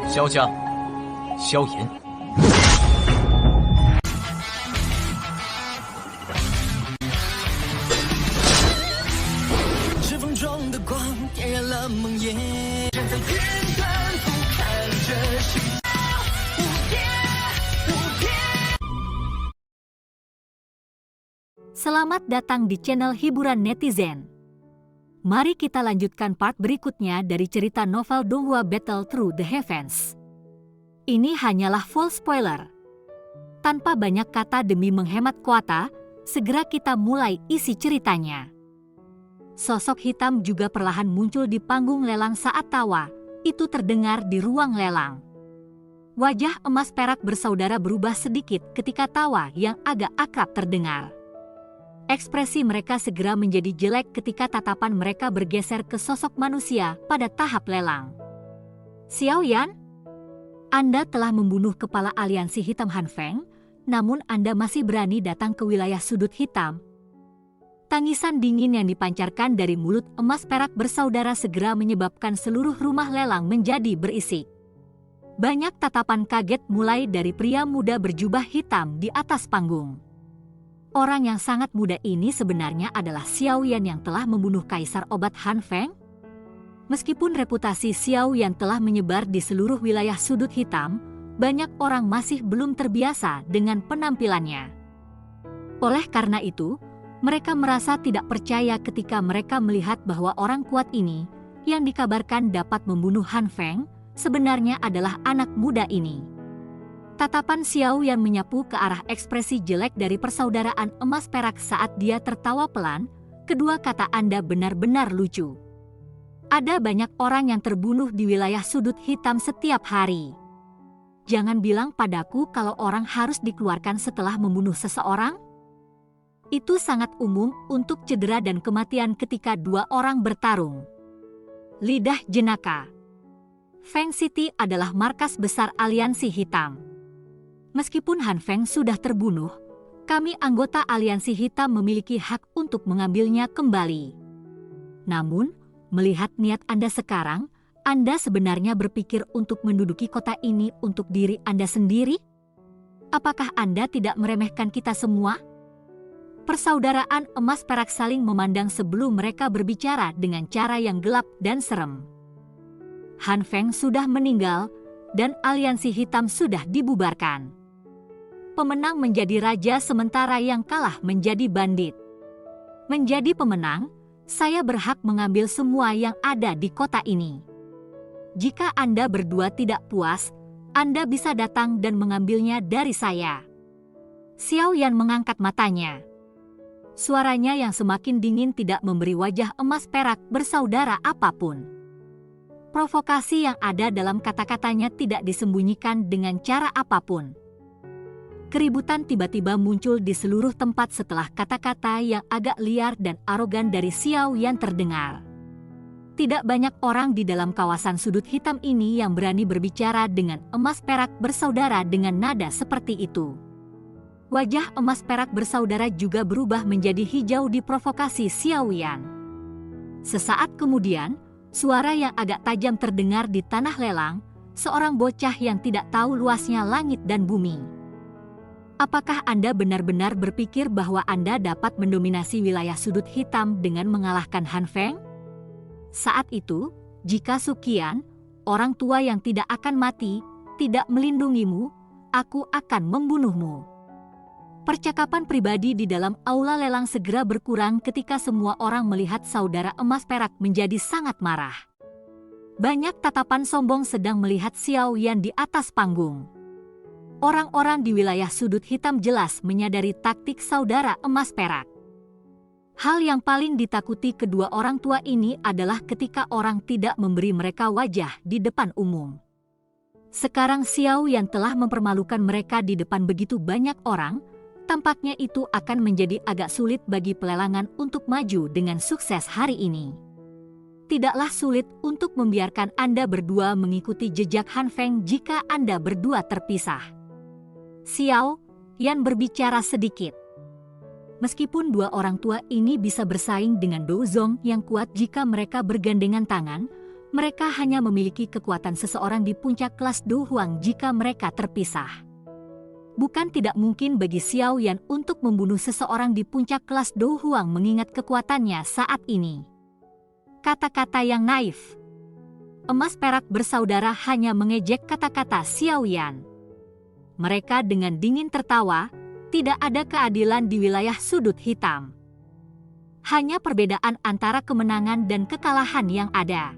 萧家、萧炎。指缝中的光点燃了梦魇，站在天端俯瞰着世界无边无边。 Selamat datang di channel hiburan netizen. Mari kita lanjutkan part berikutnya dari cerita novel Donghua Battle Through the Heavens. Ini hanyalah full spoiler. Tanpa banyak kata demi menghemat kuota, segera kita mulai isi ceritanya. Sosok hitam juga perlahan muncul di panggung lelang saat tawa itu terdengar di ruang lelang. Wajah emas perak bersaudara berubah sedikit ketika tawa yang agak akrab terdengar. Ekspresi mereka segera menjadi jelek ketika tatapan mereka bergeser ke sosok manusia pada tahap lelang. Xiao Yan, Anda telah membunuh kepala aliansi hitam Han Feng, namun Anda masih berani datang ke wilayah sudut hitam. Tangisan dingin yang dipancarkan dari mulut emas perak bersaudara segera menyebabkan seluruh rumah lelang menjadi berisik. Banyak tatapan kaget mulai dari pria muda berjubah hitam di atas panggung. Orang yang sangat muda ini sebenarnya adalah Xiao Yan yang telah membunuh Kaisar Obat Han Feng. Meskipun reputasi Xiao Yan telah menyebar di seluruh wilayah sudut hitam, banyak orang masih belum terbiasa dengan penampilannya. Oleh karena itu, mereka merasa tidak percaya ketika mereka melihat bahwa orang kuat ini, yang dikabarkan dapat membunuh Han Feng, sebenarnya adalah anak muda ini. Tatapan Xiao Yan menyapu ke arah ekspresi jelek dari persaudaraan emas perak saat dia tertawa pelan. Kedua kata Anda benar-benar lucu. Ada banyak orang yang terbunuh di wilayah sudut hitam setiap hari. Jangan bilang padaku kalau orang harus dikeluarkan setelah membunuh seseorang. Itu sangat umum untuk cedera dan kematian ketika dua orang bertarung. Lidah jenaka. Feng City adalah markas besar aliansi hitam. Meskipun Han Feng sudah terbunuh, kami anggota aliansi hitam memiliki hak untuk mengambilnya kembali. Namun, melihat niat Anda sekarang, Anda sebenarnya berpikir untuk menduduki kota ini untuk diri Anda sendiri? Apakah Anda tidak meremehkan kita semua? Persaudaraan emas perak saling memandang sebelum mereka berbicara dengan cara yang gelap dan serem. Han Feng sudah meninggal, dan aliansi hitam sudah dibubarkan. Pemenang menjadi raja sementara yang kalah menjadi bandit. Menjadi pemenang, saya berhak mengambil semua yang ada di kota ini. Jika Anda berdua tidak puas, Anda bisa datang dan mengambilnya dari saya. Xiao Yan mengangkat matanya. Suaranya yang semakin dingin tidak memberi wajah emas perak bersaudara apapun. Provokasi yang ada dalam kata-katanya tidak disembunyikan dengan cara apapun. Keributan tiba-tiba muncul di seluruh tempat setelah kata-kata yang agak liar dan arogan dari Xiao Yan terdengar. Tidak banyak orang di dalam kawasan sudut hitam ini yang berani berbicara dengan emas perak bersaudara dengan nada seperti itu. Wajah emas perak bersaudara juga berubah menjadi hijau diprovokasi Xiao Yan. Sesaat kemudian, suara yang agak tajam terdengar di tanah lelang, seorang bocah yang tidak tahu luasnya langit dan bumi. Apakah Anda benar-benar berpikir bahwa Anda dapat mendominasi wilayah sudut hitam dengan mengalahkan Han Feng? Saat itu, jika Sukian, orang tua yang tidak akan mati, tidak melindungimu, aku akan membunuhmu. Percakapan pribadi di dalam aula lelang segera berkurang ketika semua orang melihat saudara emas perak menjadi sangat marah. Banyak tatapan sombong sedang melihat Xiao Yan di atas panggung. Orang-orang di wilayah sudut hitam jelas menyadari taktik saudara emas perak. Hal yang paling ditakuti kedua orang tua ini adalah ketika orang tidak memberi mereka wajah di depan umum. Sekarang Xiao Yan telah mempermalukan mereka di depan begitu banyak orang, tampaknya itu akan menjadi agak sulit bagi pelelangan untuk maju dengan sukses hari ini. Tidaklah sulit untuk membiarkan Anda berdua mengikuti jejak Han Feng jika Anda berdua terpisah. Xiao Yan berbicara sedikit. Meskipun dua orang tua ini bisa bersaing dengan Dou Zong yang kuat jika mereka bergandengan tangan, Mereka hanya memiliki kekuatan seseorang di puncak kelas Do Huang jika mereka terpisah. Bukan tidak mungkin bagi Xiao Yan untuk membunuh seseorang di puncak kelas Do Huang mengingat kekuatannya saat ini. Kata-kata yang naif. Emas perak bersaudara hanya mengejek kata-kata Xiao Yan. Mereka dengan dingin tertawa, tidak ada keadilan di wilayah sudut hitam. Hanya perbedaan antara kemenangan dan kekalahan yang ada.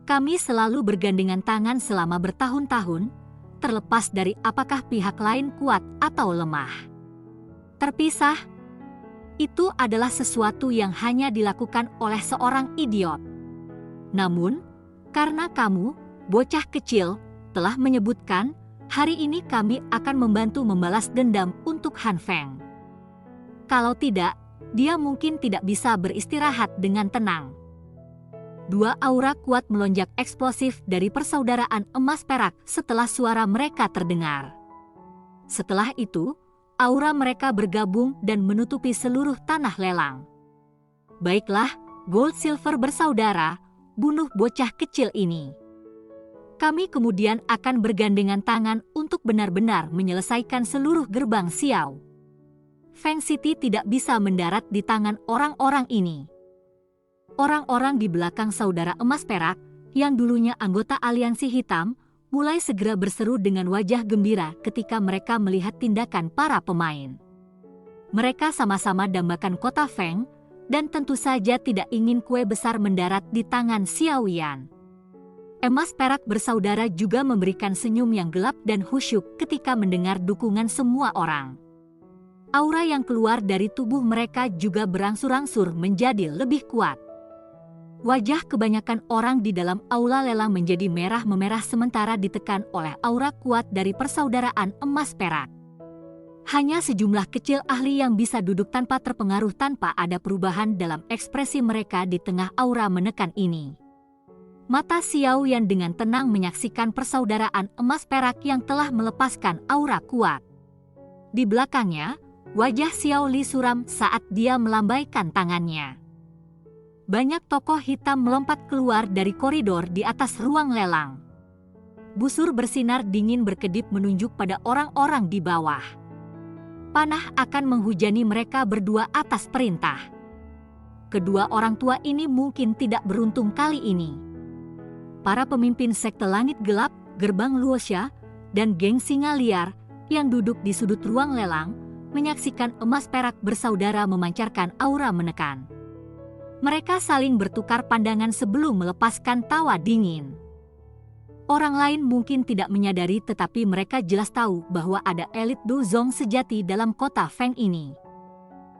Kami selalu bergandengan tangan selama bertahun-tahun, terlepas dari apakah pihak lain kuat atau lemah. Terpisah, itu adalah sesuatu yang hanya dilakukan oleh seorang idiot. Namun, karena kamu, bocah kecil, telah menyebutkan, hari ini kami akan membantu membalas dendam untuk Han Feng. Kalau tidak, dia mungkin tidak bisa beristirahat dengan tenang. Dua aura kuat melonjak eksplosif dari persaudaraan emas perak setelah suara mereka terdengar. Setelah itu, aura mereka bergabung dan menutupi seluruh tanah lelang. Baiklah, Gold Silver bersaudara, bunuh bocah kecil ini. Kami kemudian akan bergandengan tangan untuk benar-benar menyelesaikan seluruh gerbang Xiao. Feng City tidak bisa mendarat di tangan orang-orang ini. Orang-orang di belakang saudara emas perak, yang dulunya anggota aliansi hitam, mulai segera berseru dengan wajah gembira ketika mereka melihat tindakan para pemain. Mereka sama-sama dambakan kota Feng, dan tentu saja tidak ingin kue besar mendarat di tangan Xiao Yan. Emas perak bersaudara juga memberikan senyum yang gelap dan khusyuk ketika mendengar dukungan semua orang. Aura yang keluar dari tubuh mereka juga berangsur-angsur menjadi lebih kuat. Wajah kebanyakan orang di dalam aula lelang menjadi merah memerah sementara ditekan oleh aura kuat dari persaudaraan emas perak. Hanya sejumlah kecil ahli yang bisa duduk tanpa terpengaruh tanpa ada perubahan dalam ekspresi mereka di tengah aura menekan ini. Mata Xiao Yan dengan tenang menyaksikan persaudaraan emas perak yang telah melepaskan aura kuat. Di belakangnya, wajah Xiao Li suram saat dia melambaikan tangannya. Banyak tokoh hitam melompat keluar dari koridor di atas ruang lelang. Busur bersinar dingin berkedip menunjuk pada orang-orang di bawah. Panah akan menghujani mereka berdua atas perintah. Kedua orang tua ini mungkin tidak beruntung kali ini. Para pemimpin sekte langit gelap, gerbang Luosha, dan geng singa liar yang duduk di sudut ruang lelang, menyaksikan emas perak bersaudara memancarkan aura menekan. Mereka saling bertukar pandangan sebelum melepaskan tawa dingin. Orang lain mungkin tidak menyadari tetapi mereka jelas tahu bahwa ada elit Dozong sejati dalam kota Feng ini.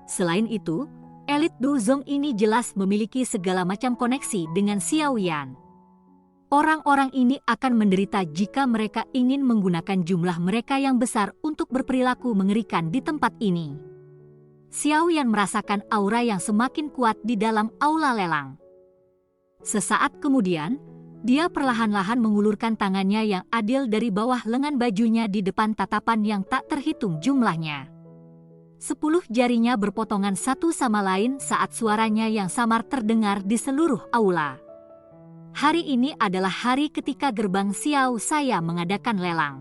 Selain itu, elit Dozong ini jelas memiliki segala macam koneksi dengan Xiao Yan. Orang-orang ini akan menderita jika mereka ingin menggunakan jumlah mereka yang besar untuk berperilaku mengerikan di tempat ini. Xiao Yan merasakan aura yang semakin kuat di dalam aula lelang. Sesaat kemudian, dia perlahan-lahan mengulurkan tangannya yang adil dari bawah lengan bajunya di depan tatapan yang tak terhitung jumlahnya. 10 jarinya berpotongan satu sama lain saat suaranya yang samar terdengar di seluruh aula. Hari ini adalah hari ketika gerbang Xiao saya mengadakan lelang.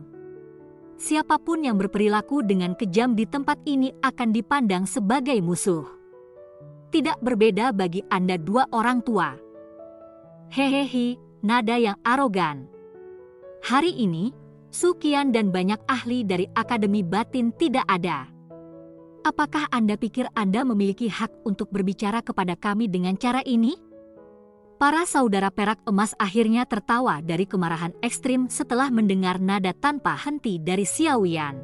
Siapapun yang berperilaku dengan kejam di tempat ini akan dipandang sebagai musuh. Tidak berbeda bagi Anda dua orang tua. Hehehe, nada yang arogan. Hari ini, Su Qian dan banyak ahli dari Akademi Batin tidak ada. Apakah Anda pikir Anda memiliki hak untuk berbicara kepada kami dengan cara ini? Para saudara perak emas akhirnya tertawa dari kemarahan ekstrim setelah mendengar nada tanpa henti dari Xiao Yan.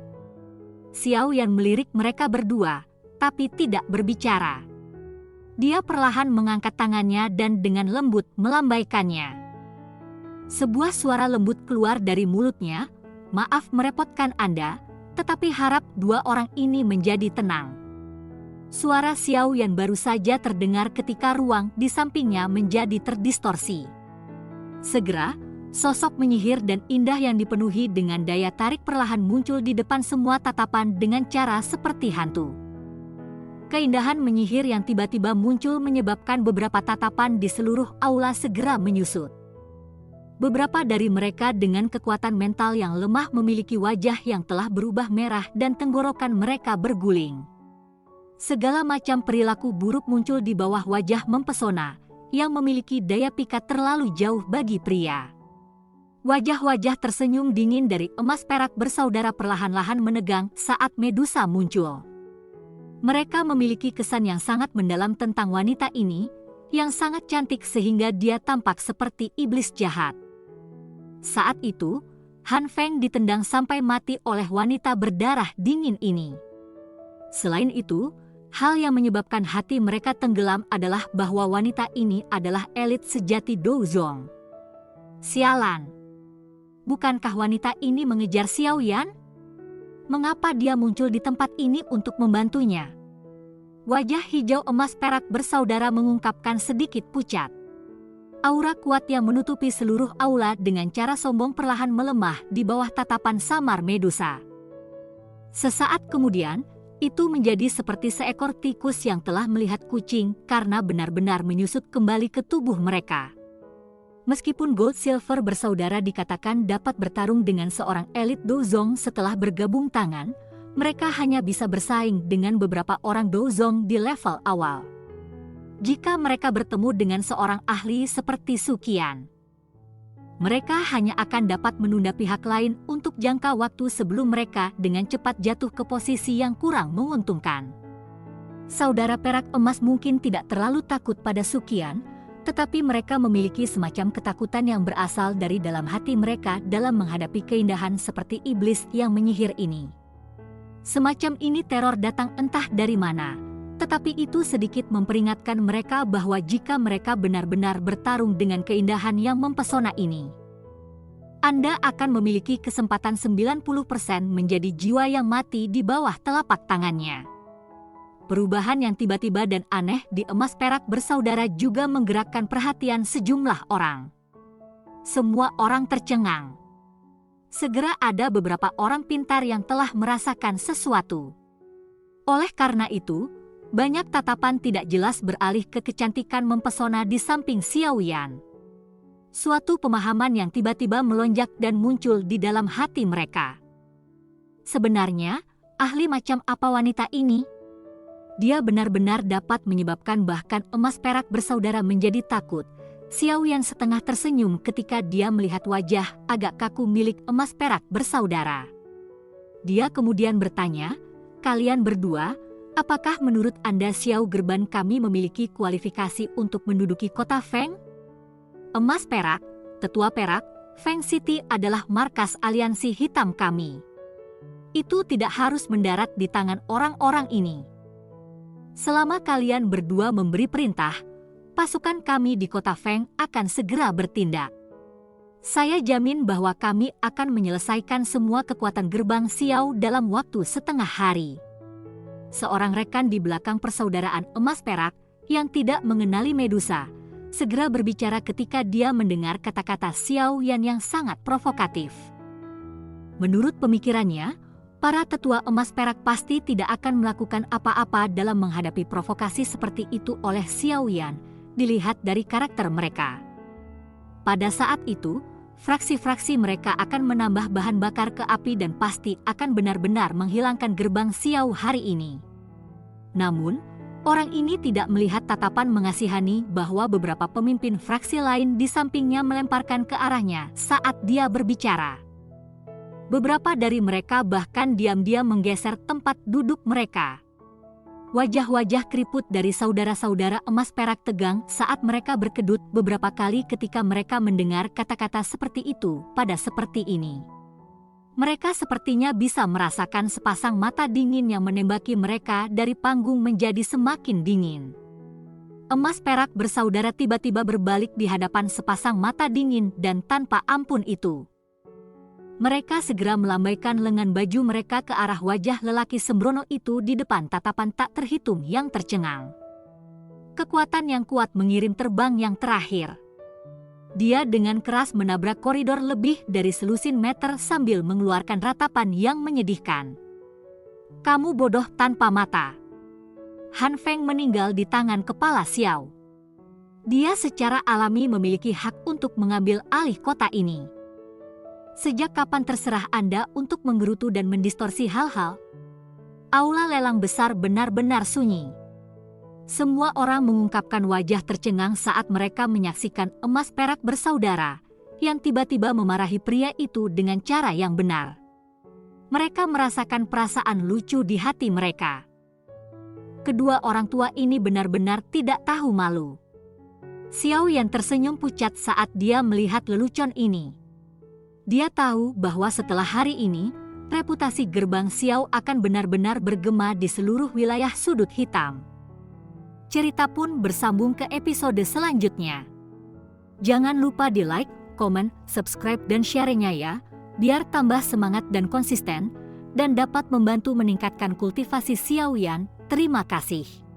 Xiao Yan melirik mereka berdua, tapi tidak berbicara. Dia perlahan mengangkat tangannya dan dengan lembut melambaikannya. Sebuah suara lembut keluar dari mulutnya, "Maaf merepotkan Anda, tetapi harap dua orang ini menjadi tenang." Suara Xiao Yan baru saja terdengar ketika ruang di sampingnya menjadi terdistorsi. Segera, sosok menyihir dan indah yang dipenuhi dengan daya tarik perlahan muncul di depan semua tatapan dengan cara seperti hantu. Keindahan menyihir yang tiba-tiba muncul menyebabkan beberapa tatapan di seluruh aula segera menyusut. Beberapa dari mereka dengan kekuatan mental yang lemah memiliki wajah yang telah berubah merah dan tenggorokan mereka berguling. Segala macam perilaku buruk muncul di bawah wajah mempesona yang memiliki daya pikat terlalu jauh bagi pria. Wajah-wajah tersenyum dingin dari emas perak bersaudara perlahan-lahan menegang saat Medusa muncul. Mereka memiliki kesan yang sangat mendalam tentang wanita ini, yang sangat cantik sehingga dia tampak seperti iblis jahat. Saat itu, Han Feng ditendang sampai mati oleh wanita berdarah dingin ini. Selain itu, hal yang menyebabkan hati mereka tenggelam adalah bahwa wanita ini adalah elit sejati Douzong. Sialan! Bukankah wanita ini mengejar Xiao Yan? Mengapa dia muncul di tempat ini untuk membantunya? Wajah hijau emas perak bersaudara mengungkapkan sedikit pucat. Aura kuat yang menutupi seluruh aula dengan cara sombong perlahan melemah di bawah tatapan samar Medusa. Sesaat kemudian, itu menjadi seperti seekor tikus yang telah melihat kucing karena benar-benar menyusut kembali ke tubuh mereka. Meskipun Gold Silver bersaudara dikatakan dapat bertarung dengan seorang elit Douzong setelah bergabung tangan, mereka hanya bisa bersaing dengan beberapa orang Douzong di level awal. Jika mereka bertemu dengan seorang ahli seperti Suqian, mereka hanya akan dapat menunda pihak lain untuk jangka waktu sebelum mereka dengan cepat jatuh ke posisi yang kurang menguntungkan. Saudara perak emas mungkin tidak terlalu takut pada Suqian, tetapi mereka memiliki semacam ketakutan yang berasal dari dalam hati mereka dalam menghadapi keindahan seperti iblis yang menyihir ini. Semacam ini teror datang entah dari mana, tetapi itu sedikit memperingatkan mereka bahwa jika mereka benar-benar bertarung dengan keindahan yang mempesona ini, Anda akan memiliki kesempatan 90% menjadi jiwa yang mati di bawah telapak tangannya. Perubahan yang tiba-tiba dan aneh di emas perak bersaudara juga menggerakkan perhatian sejumlah orang. Semua orang tercengang. Segera ada beberapa orang pintar yang telah merasakan sesuatu. Oleh karena itu, banyak tatapan tidak jelas beralih ke kecantikan mempesona di samping Xiao Yan. Suatu pemahaman yang tiba-tiba melonjak dan muncul di dalam hati mereka. Sebenarnya, ahli macam apa wanita ini? Dia benar-benar dapat menyebabkan bahkan emas perak bersaudara menjadi takut. Xiao Yan setengah tersenyum ketika dia melihat wajah agak kaku milik emas perak bersaudara. Dia kemudian bertanya, "Kalian berdua, apakah menurut Anda Xiao Gerban kami memiliki kualifikasi untuk menduduki kota Feng?" Emas perak, tetua perak, Feng City adalah markas aliansi hitam kami. Itu tidak harus mendarat di tangan orang-orang ini. Selama kalian berdua memberi perintah, pasukan kami di kota Feng akan segera bertindak. Saya jamin bahwa kami akan menyelesaikan semua kekuatan gerbang Xiao dalam waktu setengah hari. Seorang rekan di belakang persaudaraan emas perak yang tidak mengenali Medusa segera berbicara ketika dia mendengar kata-kata Xiao Yan yang sangat provokatif. Menurut pemikirannya, para tetua emas perak pasti tidak akan melakukan apa-apa dalam menghadapi provokasi seperti itu oleh Xiao Yan, dilihat dari karakter mereka. Pada saat itu, fraksi-fraksi mereka akan menambah bahan bakar ke api dan pasti akan benar-benar menghilangkan gerbang Xiao hari ini. Namun, orang ini tidak melihat tatapan mengasihani bahwa beberapa pemimpin fraksi lain di sampingnya melemparkan ke arahnya saat dia berbicara. Beberapa dari mereka bahkan diam-diam menggeser tempat duduk mereka. Wajah-wajah keriput dari saudara-saudara emas perak tegang saat mereka berkedut beberapa kali ketika mereka mendengar kata-kata seperti itu pada seperti ini. Mereka sepertinya bisa merasakan sepasang mata dingin yang menembaki mereka dari panggung menjadi semakin dingin. Emas perak bersaudara tiba-tiba berbalik di hadapan sepasang mata dingin dan tanpa ampun itu. Mereka segera melambaikan lengan baju mereka ke arah wajah lelaki sembrono itu di depan tatapan tak terhitung yang tercengang. Kekuatan yang kuat mengirim terbang yang terakhir. Dia dengan keras menabrak koridor lebih dari selusin meter sambil mengeluarkan ratapan yang menyedihkan. "Kamu bodoh tanpa mata." Han Feng meninggal di tangan kepala Xiao. Dia secara alami memiliki hak untuk mengambil alih kota ini. Sejak kapan terserah Anda untuk menggerutu dan mendistorsi hal-hal? Aula lelang besar benar-benar sunyi. Semua orang mengungkapkan wajah tercengang saat mereka menyaksikan emas perak bersaudara yang tiba-tiba memarahi pria itu dengan cara yang benar. Mereka merasakan perasaan lucu di hati mereka. Kedua orang tua ini benar-benar tidak tahu malu. Xiao Yan tersenyum pucat saat dia melihat lelucon ini. Dia tahu bahwa setelah hari ini, reputasi gerbang Xiao akan benar-benar bergema di seluruh wilayah sudut hitam. Cerita pun bersambung ke episode selanjutnya. Jangan lupa di like, komen, subscribe dan sharingnya ya, biar tambah semangat dan konsisten, dan dapat membantu meningkatkan kultivasi Xiao Yan. Terima kasih.